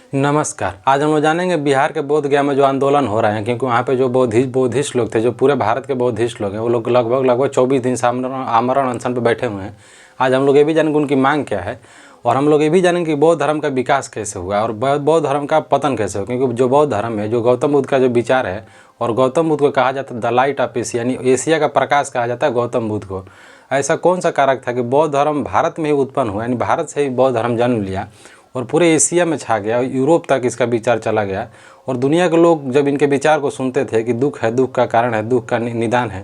नमस्कार। आज हम लोग जानेंगे बिहार के बोध गया में जो आंदोलन हो रहे हैं, क्योंकि वहाँ पे जो बौद्धिस्ट लोग थे, जो पूरे भारत के बौद्धिस्ट लोग हैं, वो लोग लगभग 24 दिन से आमरण अनशन पर बैठे हुए हैं। आज हम लोग ये भी जानेंगे उनकी मांग क्या है, और हम लोग ये भी जानेंगे कि बौद्ध धर्म का विकास कैसे हुआ और बौद्ध धर्म का पतन कैसे हुआ। क्योंकि जो बौद्ध धर्म है, जो गौतम बुद्ध का जो विचार है, और गौतम बुद्ध को कहा जाता है द लाइट ऑफ एशिया, यानी एशिया का प्रकाश कहा जाता है गौतम बुद्ध को। ऐसा कौन सा कारक था कि बौद्ध धर्म भारत में ही उत्पन्न हुआ, यानी भारत से ही बौद्ध धर्म जन्म लिया और पूरे एशिया में छा गया, यूरोप तक इसका विचार चला गया। और दुनिया के लोग जब इनके विचार को सुनते थे कि दुख है, दुख का कारण है, दुख का निदान है,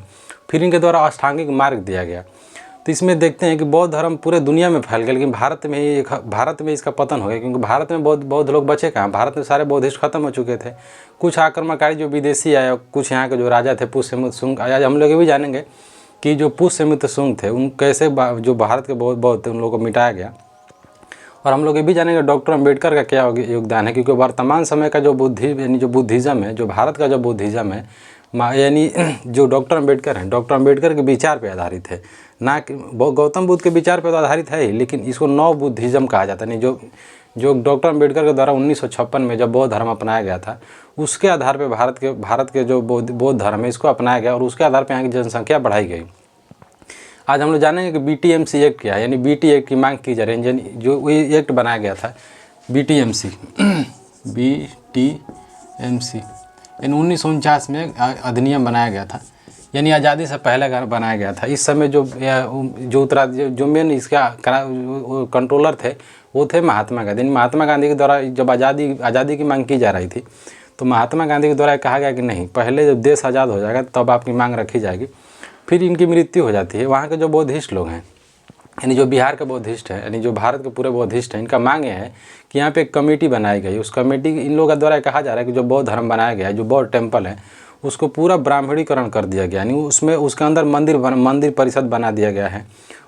फिर इनके द्वारा अष्टांगिक मार्ग दिया गया। तो इसमें देखते हैं कि बौद्ध धर्म पूरे दुनिया में फैल गया, लेकिन भारत में इसका पतन हो गया। क्योंकि भारत में बौद्ध लोग बचे कहाँ, भारत में सारे बौद्धिस्ट खत्म हो चुके थे। कुछ आक्रमणकारी जो विदेशी आए, कुछ यहाँ के जो राजा थे पुष्यमित्र शुंग, आज हम लोग ये भी जानेंगे कि जो पुष्यमित्र शुंग थे उन कैसे जो भारत के बौद्ध थे उन लोगों को मिटाया गया। और हम लोग ये भी जानेंगे डॉक्टर अम्बेडकर का क्या योगदान है, क्योंकि वर्तमान समय का जो यानी जो बुद्धिज़्म है, जो भारत का जो बुद्धिज़्म है, यानी जो डॉक्टर अम्बेडकर हैं, डॉक्टर अम्बेडकर के विचार पे आधारित है, ना कि गौतम बुद्ध के विचार पे तो आधारित है ही, लेकिन इसको नव बुद्धिज़्म कहा जाता है। नहीं, जो डॉक्टर अम्बेडकर के द्वारा 1956 में जब बौद्ध धर्म अपनाया गया था, उसके आधार पर भारत के जो बौद्ध धर्म है इसको अपनाया गया, और उसके आधार पर यहाँ की जनसंख्या बढ़ाई गई। आज हम लोग जानेंगे कि BTMC एक्ट क्या है, यानी BT एक्ट की मांग की जा रही है, जो वही एक्ट बनाया गया था BTMC BTMC यानी 1949 में अधिनियम बनाया गया था, यानी आज़ादी से पहले बनाया गया था। इस समय जो मेन इसका कंट्रोलर थे वो थे महात्मा गांधी। महात्मा गांधी के द्वारा जब आज़ादी की मांग की जा रही थी, तो महात्मा गांधी के द्वारा कहा गया कि नहीं, पहले जब देश आज़ाद हो जाएगा तब आपकी मांग रखी जाएगी। फिर इनकी मृत्यु हो जाती है। वहाँ के जो बौद्धिस्ट लोग हैं, यानी जो बिहार के बौद्धिस्ट हैं, यानी जो भारत के पूरे बौद्धिस्ट हैं, इनका मांग है कि यहाँ पे एक कमेटी बनाई गई। उस कमेटी इन लोगों के द्वारा कहा जा रहा है कि जो बौद्ध धर्म बनाया गया है, जो बौद्ध टेम्पल है, उसको पूरा ब्राह्मणीकरण कर दिया गया, यानी उसके अंदर मंदिर परिषद बना दिया गया है,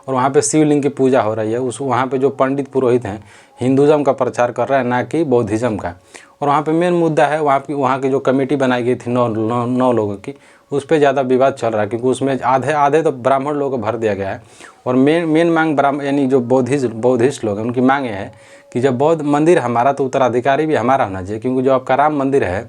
और वहाँ पे शिवलिंग की पूजा हो रही है। वहाँ पे जो पंडित पुरोहित हैं हिंदुज़म का प्रचार कर रहे हैं, ना कि बौद्धिज़्म का। और वहाँ पे मेन मुद्दा है वहाँ की जो कमेटी बनाई गई थी 9 लोगों की, उस पर ज़्यादा विवाद चल रहा है, क्योंकि उसमें आधे तो ब्राह्मण लोगों को भर दिया गया है। और मेन मांग यानी जो बौद्धिस्ट लोग हैं, उनकी मांग ये है कि जब बौद्ध मंदिर हमारा, तो उत्तराधिकारी भी हमारा होना चाहिए। क्योंकि जो आपका राम मंदिर है,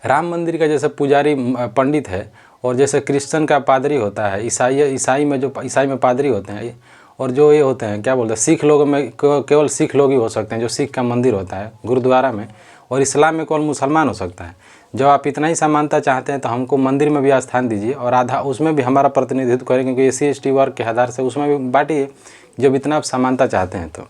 राम मंदिर का जैसे पुजारी पंडित है, और जैसे क्रिश्चियन का पादरी होता है, ईसाई में पादरी होते हैं, और जो ये होते हैं क्या बोलते हैं, सिख लोगों में केवल सिख लोग ही हो सकते हैं, जो सिख का मंदिर होता है गुरुद्वारा में, और इस्लाम में केवल मुसलमान हो सकता है। जब आप इतना ही समानता चाहते हैं तो हमको मंदिर में भी स्थान दीजिए, और आधा उसमें भी हमारा प्रतिनिधित्व करें, क्योंकि SC/ST वर्ग के आधार से उसमें भी बांटिए, जब इतना आप समानता चाहते हैं तो।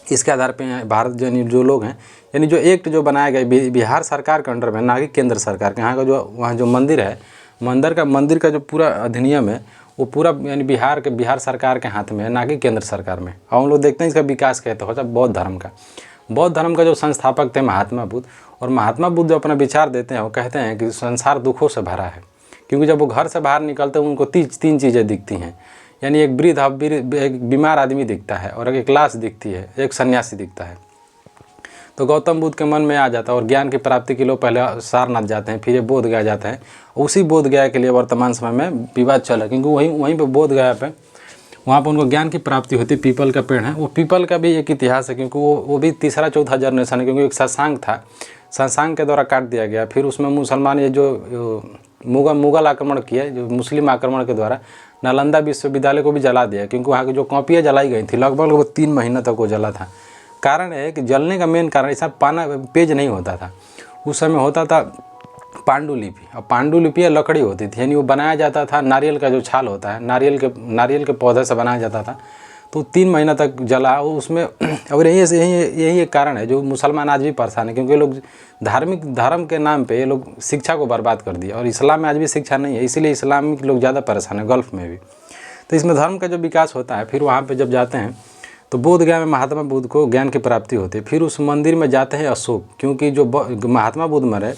इसके आधार पे भारत जो लोग हैं, यानी जो एक्ट जो बनाया गया बिहार सरकार के अंडर में, ना कि केंद्र सरकार के। यहाँ का वहाँ जो मंदिर है, मंदिर का जो पूरा अधिनियम है, वो पूरा यानी बिहार सरकार के हाथ में है, ना कि केंद्र सरकार में। और हम लोग देखते हैं इसका विकास कहते हो बौद्ध धर्म का जो संस्थापक थे महात्मा बुद्ध, और महात्मा बुद्ध जो अपना विचार देते हैं, वो कहते हैं कि संसार दुखों से भरा है। क्योंकि जब वो घर से बाहर निकलते हैं उनको तीन चीज़ें दिखती हैं, यानी एक बीमार आदमी दिखता है, और एक लाश दिखती है, एक सन्यासी दिखता है। तो गौतम बुद्ध के मन में आ जाता है, और ज्ञान की प्राप्ति के लिए पहले सारनाथ जाते हैं, फिर ये बोध गया जाते हैं। उसी बोध गया के लिए वर्तमान समय में विवाद चला, क्योंकि वहीं पर बोध गया पे वहाँ पर उनको ज्ञान की प्राप्ति होती है। पीपल का पेड़ है, वो पीपल का भी एक इतिहास है, क्योंकि वो भी तीसरा चौथा जनरेशन है। क्योंकि एक शशांक था, शशांक के द्वारा काट दिया गया। फिर उसमें मुसलमान ये जो मुगल आक्रमण किए, जो मुस्लिम आक्रमण के द्वारा नालंदा विश्वविद्यालय को भी जला दिया, क्योंकि वहाँ की जो कॉपियाँ जलाई गई थी, लगभग 3 महीना तक वो जला था। कारण है कि जलने का मेन कारण ऐसा पेज नहीं होता था उस समय, होता था पांडुलिपि। और पांडुलिपि लकड़ी होती थी, यानी वो बनाया जाता था, नारियल का जो छाल होता है, नारियल के पौधे से बनाया जाता था। तो 3 महीना तक जला उसमें। और यही एक कारण है जो मुसलमान आज भी परेशान है, क्योंकि लोग धर्म के नाम पे ये लोग शिक्षा को बर्बाद कर दिया, और इस्लाम में आज भी शिक्षा नहीं है, इसीलिए इस्लामिक लोग ज़्यादा परेशान है, गल्फ़ में भी। तो इसमें धर्म का जो विकास होता है, फिर वहाँ पर जब जाते हैं तो बोध गया में महात्मा बुद्ध को ज्ञान की प्राप्ति होती है। फिर उस मंदिर में जाते हैं अशोक, क्योंकि जो महात्मा बुद्ध मरे,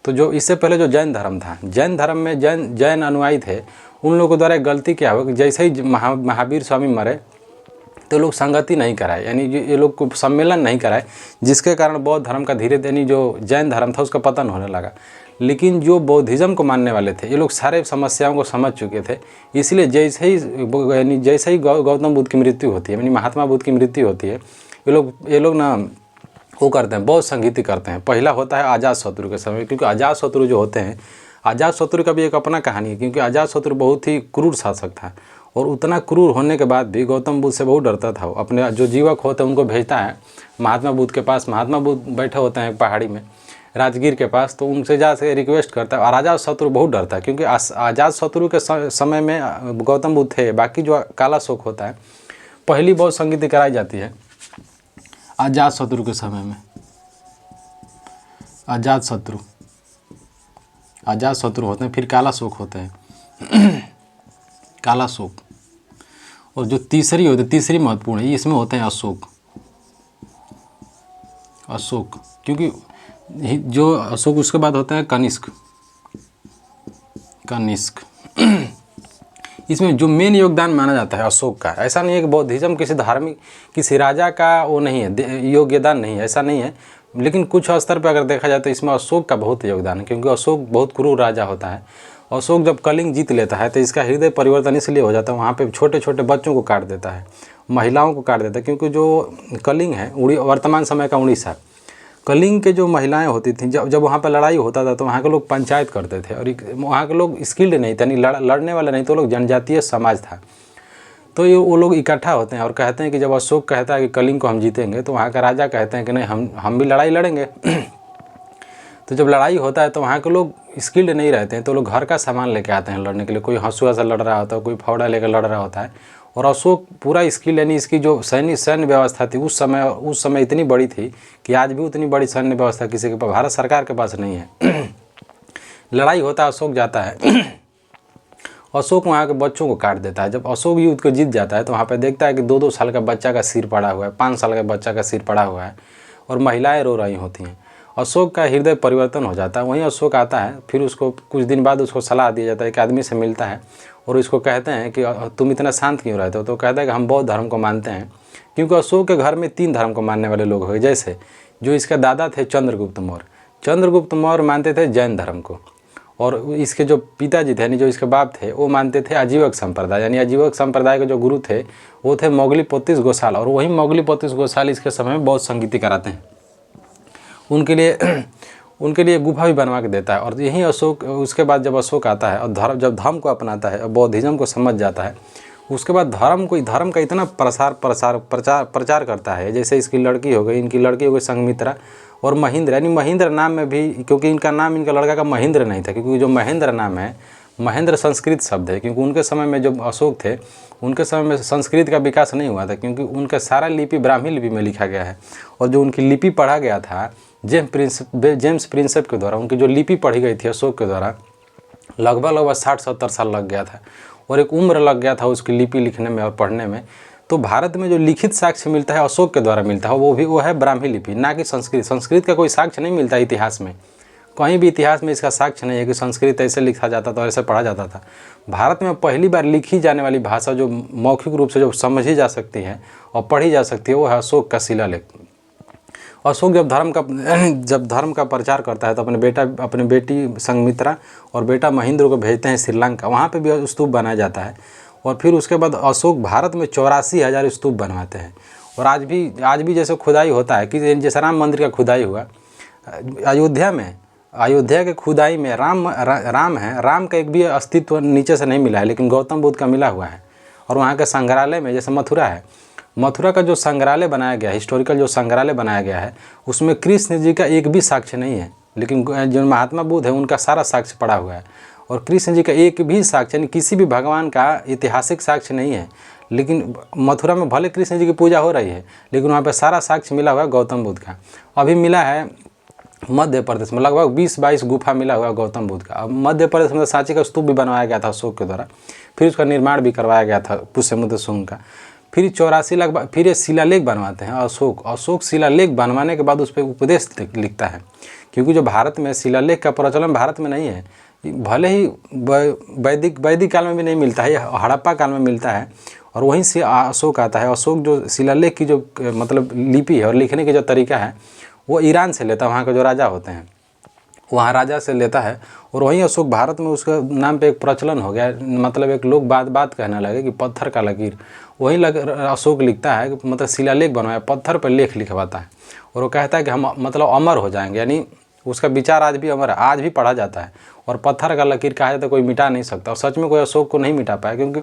तो जो इससे पहले जो जैन धर्म था, जैन धर्म में जैन अनुयायी थे, उन लोगों के द्वारा गलती क्या हुआ कि जैसे ही महावीर स्वामी मरे, तो लोग संगति नहीं कराए, यानी ये लोग को सम्मेलन नहीं कराए, जिसके कारण बौद्ध धर्म का यानी जो जैन धर्म था उसका पतन होने लगा। लेकिन जो बौद्धिज़्म को मानने वाले थे, ये लोग सारे समस्याओं को समझ चुके थे, इसलिए जैसे ही गौतम बुद्ध की मृत्यु होती है, यानी महात्मा बुद्ध की मृत्यु होती है, ये लोग ना वो करते हैं, बौद्ध संगीति करते हैं। पहला होता है अजातशत्रु के समय, क्योंकि अजातशत्रु जो होते हैं, अजातशत्रु का भी एक अपना कहानी है, क्योंकि अजातशत्रु बहुत ही क्रूर शासक था और उतना क्रूर होने के बाद भी गौतम बुद्ध से बहुत डरता था। वो अपने जो जीवक होते हैं उनको भेजता है महात्मा बुद्ध के पास। महात्मा बुद्ध बैठे होते हैं पहाड़ी में राजगीर के पास, तो उनसे जा से रिक्वेस्ट करता है। और अजातशत्रु बहुत डरता है, क्योंकि अजातशत्रु के समय में गौतम बुद्ध थे। बाकी जो कालाशोक होता है, पहली बौद्ध संगीति कराई जाती है अजातशत्रु के समय में। अजातशत्रु होते हैं, फिर कालाशोक होते हैं कालाशोक। और जो तीसरी होती है, तीसरी महत्वपूर्ण है, इसमें होते हैं अशोक, क्योंकि जो अशोक, उसके बाद होता है कनिष्क। इसमें जो मेन योगदान माना जाता है अशोक का, ऐसा नहीं है कि बौद्धिज्म किसी धार्मिक, किसी राजा का वो नहीं है, योगदान नहीं है, ऐसा नहीं है। लेकिन कुछ स्तर पर अगर देखा जाए तो इसमें अशोक का बहुत योगदान है, क्योंकि अशोक बहुत क्रूर राजा होता है। अशोक जब कलिंग जीत लेता है तो इसका हृदय परिवर्तन इसलिए हो जाता है, वहाँ पे छोटे छोटे बच्चों को काट देता है, महिलाओं को काट देता है। क्योंकि जो कलिंग है, वर्तमान समय का उड़ीसा, कलिंग के जो महिलाएं होती थीं, जब वहाँ पर लड़ाई होता था तो वहाँ के लोग पंचायत करते थे, और वहाँ के लोग स्किल्ड नहीं थे, यानी लड़ने वाले नहीं, तो लोग जनजातीय समाज था। तो ये वो लोग इकट्ठा होते हैं और कहते हैं कि जब अशोक कहता है कि कलिंग को हम जीतेंगे, तो वहाँ का राजा कहते हैं कि नहीं, हम भी लड़ाई लड़ेंगे। तो जब लड़ाई होता है तो वहाँ के लोग स्किल्ड नहीं रहते हैं, तो लोग घर का सामान लेके आते हैं लड़ने के लिए। कोई हंसुआ से लड़ रहा होता है, कोई फावड़ा लेकर लड़ रहा होता है। और अशोक पूरा स्किल, यानी इसकी जो सैन्य व्यवस्था थी उस समय इतनी बड़ी थी कि आज भी उतनी बड़ी सैन्य व्यवस्था किसी के पास, भारत सरकार के पास नहीं है। लड़ाई होता है, अशोक जाता है, अशोक वहाँ के बच्चों को काट देता है। जब अशोक युद्ध को जीत जाता है तो वहाँ पे देखता है कि 2-2 साल का बच्चा का सिर पड़ा हुआ है, 5 साल का बच्चा का सिर पड़ा हुआ है, और महिलाएं रो रही होती हैं। अशोक का हृदय परिवर्तन हो जाता है। वहीं अशोक आता है, फिर उसको कुछ दिन बाद उसको सलाह दिया जाता है, एक आदमी से मिलता है और इसको कहते हैं कि तुम इतना शांत क्यों रहते हो? तो कहता है कि हम बौद्ध धर्म को मानते हैं। क्योंकि अशोक के घर में 3 धर्म को मानने वाले लोग हुए। जैसे जो इसके दादा थे चंद्रगुप्त मौर्य मानते थे जैन धर्म को, और इसके जो पिताजी थे, यानी जो इसके बाप थे, वो मानते थे आजीवक संप्रदाय। यानी आजीवक संप्रदाय के जो गुरु थे वो थे मोगलीपोतिस गोसाल, और वही मोगलीपोतिस गोसाल इसके समय में बौद्ध संगीति कराते हैं। उनके लिए गुफा भी बनवा के देता है। और यही अशोक, उसके बाद जब अशोक आता है और जब धर्म को अपनाता है और बौद्धिज्म को समझ जाता है, उसके बाद धर्म का इतना प्रचार करता है। जैसे इसकी लड़की हो गई, इनकी लड़की हो गई संघमित्रा और महेंद्र, यानी महेंद्र नाम में भी, क्योंकि इनका नाम, इनका लड़का का महेंद्र नहीं था, क्योंकि जो महेंद्र नाम है, महेंद्र संस्कृत शब्द है। क्योंकि उनके समय में जो अशोक थे, उनके समय में संस्कृत का विकास नहीं हुआ था, क्योंकि उनका सारा लिपि ब्राह्मी लिपि में लिखा गया है। और जो उनकी लिपि पढ़ा गया था जेम्स प्रिंसेप के द्वारा, उनकी जो लिपि पढ़ी गई थी अशोक के द्वारा, लगभग 60-70 साल लग गया था, और एक उम्र लग गया था उसकी लिपि लिखने में और पढ़ने में। तो भारत में जो लिखित साक्ष्य मिलता है अशोक के द्वारा मिलता है, वो है ब्राह्मी लिपि, ना कि संस्कृत का कोई साक्ष्य नहीं मिलता इतिहास में। कहीं भी इतिहास में इसका साक्ष्य नहीं है कि संस्कृत ऐसे लिखा जाता था और ऐसे पढ़ा जाता था। भारत में पहली बार लिखी जाने वाली भाषा जो मौखिक रूप से जो समझी जा सकती है और पढ़ी जा सकती है, वो है अशोक का शिलालेख। अशोक जब धर्म का प्रचार करता है तो अपने बेटी संघमित्रा और बेटा महेंद्र को भेजते हैं श्रीलंका। वहाँ पे भी स्तूप बनाया जाता है। और फिर उसके बाद अशोक भारत में 84,000 स्तूप बनवाते हैं। और आज भी जैसे खुदाई होता है, कि जैसे राम मंदिर का खुदाई हुआ अयोध्या के खुदाई में राम है, राम का एक भी अस्तित्व नीचे से नहीं मिला है, लेकिन गौतम बुद्ध का मिला हुआ है। और वहाँ के संग्रहालय में, जैसे मथुरा है, मथुरा का जो संग्रहालय बनाया गया है, हिस्टोरिकल जो संग्रहालय बनाया गया है, उसमें कृष्ण जी का एक भी साक्ष्य नहीं है, लेकिन जो महात्मा बुद्ध है उनका सारा साक्ष्य पड़ा हुआ है। और कृष्ण जी का एक भी साक्ष्य, यानी किसी भी भगवान का ऐतिहासिक साक्ष्य नहीं है। लेकिन मथुरा में भले कृष्ण जी की पूजा हो रही है, लेकिन वहाँ पर सारा साक्ष्य मिला हुआ है गौतम बुद्ध का। अभी मिला है मध्य प्रदेश में लगभग 20-22 गुफा मिला हुआ है गौतम बुद्ध का। अब मध्य प्रदेश में सांची का स्तूप भी बनवाया गया था अशोक के द्वारा, फिर उसका निर्माण भी करवाया गया था पुष्यमुद्र शुंग का। फिर 84 लाख फिर ये शिलालेख बनवाते हैं अशोक शिलालेख बनवाने के बाद उस पर उपदेश लिखता है। क्योंकि जो भारत में शिलालेख का प्रचलन भारत में नहीं है, भले ही वैदिक काल में भी नहीं मिलता है, हड़प्पा काल में मिलता है, और वहीं से अशोक आता है। अशोक जो शिलालेख की जो मतलब लिपि है और लिखने का जो तरीका है, वो ईरान से लेता है, वहाँ के जो राजा होते हैं वहाँ राजा से लेता है। और वहीं अशोक भारत में उसके नाम पे एक प्रचलन हो गया, मतलब एक लोग बात कहने लगे कि पत्थर का लकीर। वही अशोक लिखता है कि मतलब शिलालेख बनवाया, पत्थर पर लेख लिखवाता है और वो कहता है कि हम मतलब अमर हो जाएंगे, यानी उसका विचार आज भी अमर है, आज भी पढ़ा जाता है। और पत्थर का लकीर कहा जाता है कोई मिटा नहीं सकता, और सच में कोई अशोक को नहीं मिटा पाया, क्योंकि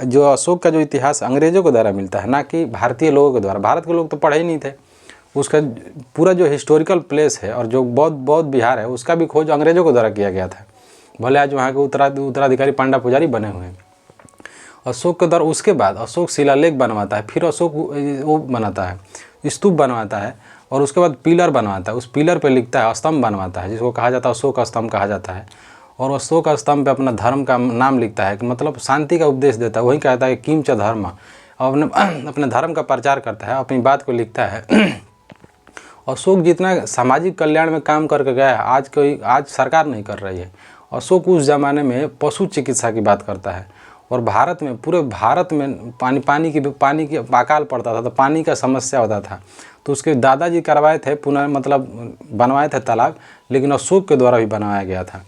जो अशोक का जो इतिहास अंग्रेजों के द्वारा मिलता है, ना कि भारतीय लोगों के द्वारा। भारत के लोग तो पढ़े ही नहीं थे। उसका पूरा जो हिस्टोरिकल प्लेस है और जो बौद्ध विहार है, उसका भी खोज अंग्रेजों के द्वारा किया गया था। भले आज वहाँ के उत्तराधिकारी पांडा पुजारी बने हुए हैं। अशोक के द्वारा उसके बाद अशोक शिलालेख बनवाता है, फिर अशोक वो बनाता है, स्तूप बनवाता है, और उसके बाद पिलर बनवाता है। उस पिलर पे लिखता है, स्तंभ बनवाता है, जिसको कहा जाता है अशोक स्तंभ कहा जाता है। और अशोक स्तंभ पे अपना धर्म का नाम लिखता है, कि मतलब शांति का उपदेश देता है। वही कहता है किम च धर्म, अपने धर्म का प्रचार करता है, अपनी बात को लिखता है। अशोक जितना सामाजिक कल्याण में काम करके गया है, आज सरकार नहीं कर रही है। अशोक उस ज़माने में पशु चिकित्सा की बात करता है, और भारत में, पूरे भारत में पानी की अकाल पड़ता था, तो पानी का समस्या होता था। तो उसके दादाजी करवाए थे, पुनः मतलब बनवाए थे तालाब, लेकिन अशोक के द्वारा भी बनवाया गया था।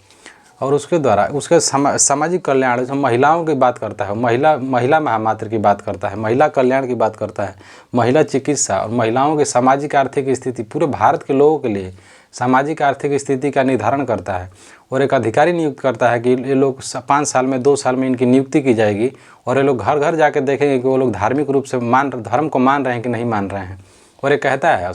और उसके द्वारा उसके सामाजिक कल्याण, जो महिलाओं की बात करता है, महिला महामात्र की बात करता है, महिला कल्याण की बात करता है, महिला चिकित्सा और महिलाओं की सामाजिक आर्थिक स्थिति, पूरे भारत के लोगों के लिए सामाजिक आर्थिक स्थिति का निर्धारण करता है। और एक अधिकारी नियुक्त करता है कि ये लोग 5 साल में 2 साल में इनकी नियुक्ति की जाएगी, और ये लोग घर घर जाकर देखेंगे कि वो लोग धार्मिक रूप से धर्म को मान रहे हैं कि नहीं मान रहे हैं। और ये कहता है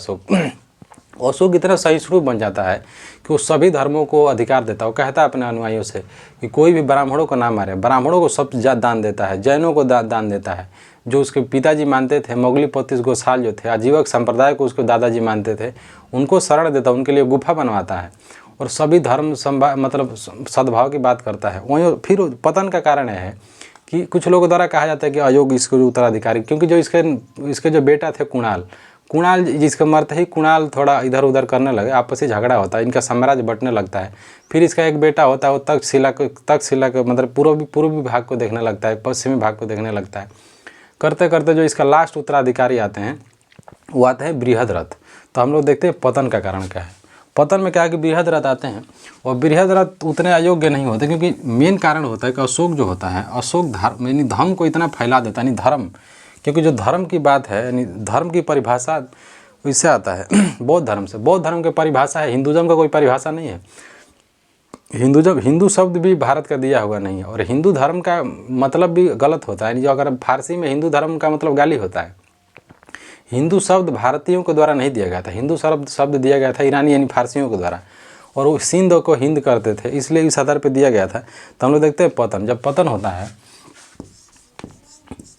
अशोक इतना सहिष्णु बन जाता है कि वो सभी धर्मों को अधिकार देता है। वो कहता है अपने अनुयायियों से कि कोई भी ब्राह्मणों को ना मारे, ब्राह्मणों को सब दान देता है, जैनों को दान देता है। जो उसके पिताजी मानते थे, मोगलीपतिस गोसाल जो थे, आजीवक संप्रदाय को उसके दादाजी मानते थे, उनको शरण देता है, उनके लिए गुफा बनवाता है, और सभी धर्म मतलब सद्भाव की बात करता है। वहीं फिर पतन का कारण है कि कुछ लोगों द्वारा कहा जाता है कि अयोग्य इसके उत्तराधिकारी, क्योंकि जो इसके जो बेटा थे कुणाल जिसका मरते ही कुणाल थोड़ा इधर उधर करने लगे, आपसी झगड़ा होता है, इनका साम्राज्य बंटने लगता है। फिर इसका एक बेटा होता है, वो तक्षशिला के मतलब पूर्वी भाग को देखने लगता है, पश्चिमी भाग को देखने लगता है। करते करते जो इसका लास्ट उत्तराधिकारी आते हैं, वो आते हैं बृहद्रथ। तो हम लोग देखते हैं पतन का कारण क्या है। पतन में क्या है कि बृहद्रथ आते हैं, और बृहद्रथ उतने अयोग्य नहीं होते, क्योंकि मेन कारण होता है कि अशोक जो होता है, अशोक धर्म को इतना फैला देता है, यानी धर्म, क्योंकि जो धर्म की बात है, यानी धर्म की परिभाषा इससे आता है बौद्ध धर्म से। बौद्ध धर्म की परिभाषा है, हिंदुज़म का कोई परिभाषा नहीं है। हिंदू शब्द भी भारत का दिया हुआ नहीं है, और हिंदू धर्म का मतलब भी गलत होता है। जो अगर फारसी में हिंदू धर्म का मतलब गाली होता है, हिंदू शब्द भारतीयों के द्वारा नहीं दिया गया था, हिंदू शब्द दिया गया था ईरानी यानी फारसियों के द्वारा, और वो सिंध को हिंद करते थे, इसलिए इस आधार पर दिया गया था। तो हम लोग देखते हैं पतन, जब पतन होता है,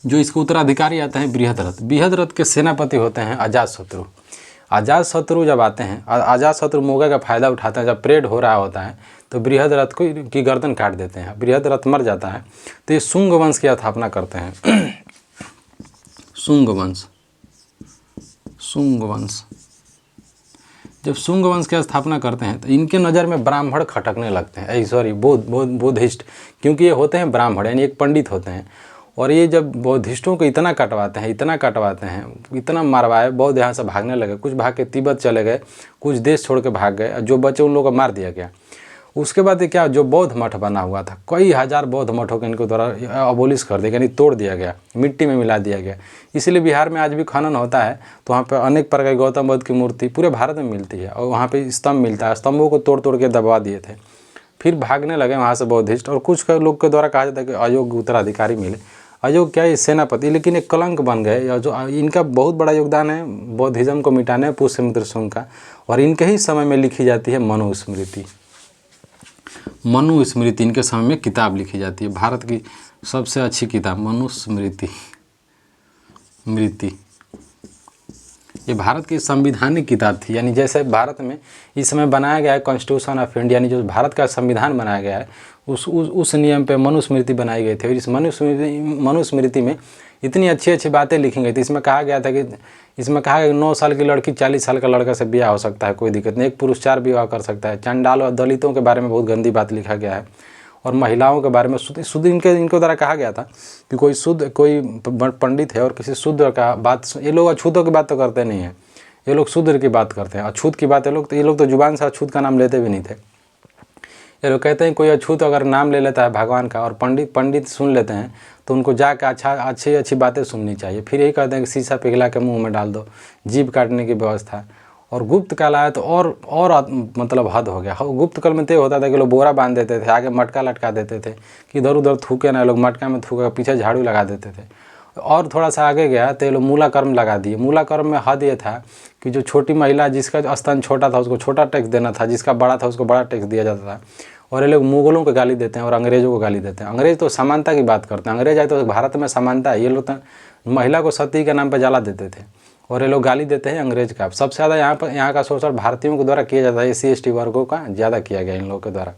जो इसके उत्तराधिकारी आते हैं बृहद्रथ के सेनापति होते हैं अजातशत्रु जब आते हैं, अजातशत्रु मौके का फ़ायदा उठाते हैं। जब परेड हो रहा होता है तो बृहद्रथ की गर्दन काट देते हैं, बृहद्रथ मर जाता है। तो ये शुंग वंश की स्थापना करते हैं शुंग वंश जब शुंग वंश की स्थापना करते हैं, तो इनके नज़र में ब्राह्मण खटकने लगते हैं, बुद्धिस्ट, क्योंकि ये होते हैं ब्राह्मण, यानी एक पंडित होते हैं। और ये जब बौद्धिस्टों को इतना कटवाते हैं, इतना मारवाए, बौद्ध यहाँ से भागने लगे, कुछ भाग के तिब्बत चले गए, कुछ देश छोड़ के भाग गए, जो बचे उन लोगों को मार दिया गया। उसके बाद क्या, जो बौद्ध मठ बना हुआ था, कई हज़ार बौद्ध मठों के इनको द्वारा अबोलिश कर दिया, यानी तोड़ दिया गया, मिट्टी में मिला दिया गया। इसलिए बिहार में आज भी खनन होता है, तो वहाँ पर अनेक प्रकार की गौतम बुद्ध की मूर्ति पूरे भारत में मिलती है, और वहाँ पे स्तंभ मिलता है, स्तंभों को तोड़ के दबा दिए थे। फिर भागने लगे वहाँ से बौद्धिस्ट, और कुछ लोग के द्वारा कहा जाता है कि अयोग्य उत्तराधिकारी मिले। अयोग्य क्या है, सेनापति, लेकिन एक कलंक बन गए। जो इनका बहुत बड़ा योगदान है बौद्धिज्म को मिटाने में, पुष्यमित्र शुंग का। और इनके ही समय में लिखी जाती है मनुस्मृति इनके समय में किताब लिखी जाती है, भारत की सबसे अच्छी किताब मनुस्मृति। ये भारत की संविधानिक किताब थी, यानी जैसे भारत में इस समय बनाया गया है कॉन्स्टिट्यूशन ऑफ इंडिया, यानी जो भारत का संविधान बनाया गया है, उस नियम पे मनुस्मृति बनाई गई थी। और इस मनुस्मृति में इतनी अच्छी बातें लिखी गई थी। इसमें कहा गया कि 9 साल की लड़की 40 साल का लड़का से ब्याह हो सकता है, कोई दिक्कत नहीं, एक पुरुष 4 विवाह कर सकता है। चंडाल और दलितों के बारे में बहुत गंदी बात लिखा गया है, और महिलाओं के बारे में शुद्ध इनको द्वारा कहा गया था कि कोई पंडित है और किसी शूद्र का बात, ये लोग अछूतों की बात तो करते नहीं हैं, ये लोग शूद्र की बात करते हैं। अछूत की बात ये लोग तो जुबान से अछूत का नाम लेते भी नहीं थे। ये लोग कहते हैं कोई अछूत अगर नाम ले लेता है भगवान का और पंडित सुन लेते हैं तो उनको जाकर अच्छी अच्छी बातें सुननी चाहिए। फिर यही कहते हैं कि शीशा पिघला के मुंह में डाल दो, जीभ काटने की व्यवस्था। और गुप्त काल आया तो और मतलब हद हो गया। गुप्त काल में तो होता था कि लोग बोरा बांध देते थे, आगे मटका लटका देते थे कि इधर उधर थूके ना, लोग मटका में थूके पीछे झाड़ू लगा देते थे। और थोड़ा सा आगे गया तो ये लोग मूला कर्म लगा दिए। मूला कर्म में हद ये था कि जो छोटी महिला जिसका स्तन छोटा था उसको छोटा टैक्स देना था, जिसका बड़ा था उसको बड़ा टैक्स दिया जाता था। और ये लोग मुगलों को गाली देते हैं और अंग्रेज़ों को गाली देते हैं। अंग्रेज़ तो समानता की बात करते हैं, अंग्रेज आए तो भारत में समानता है, ये लोग तो महिला को सती के नाम पर जला देते थे और ये लोग गाली देते हैं अंग्रेज का। सबसे ज़्यादा यहाँ का शोषण भारतीयों के द्वारा किया जाता है, SC ST वर्गों का ज़्यादा किया गया इन लोगों के द्वारा।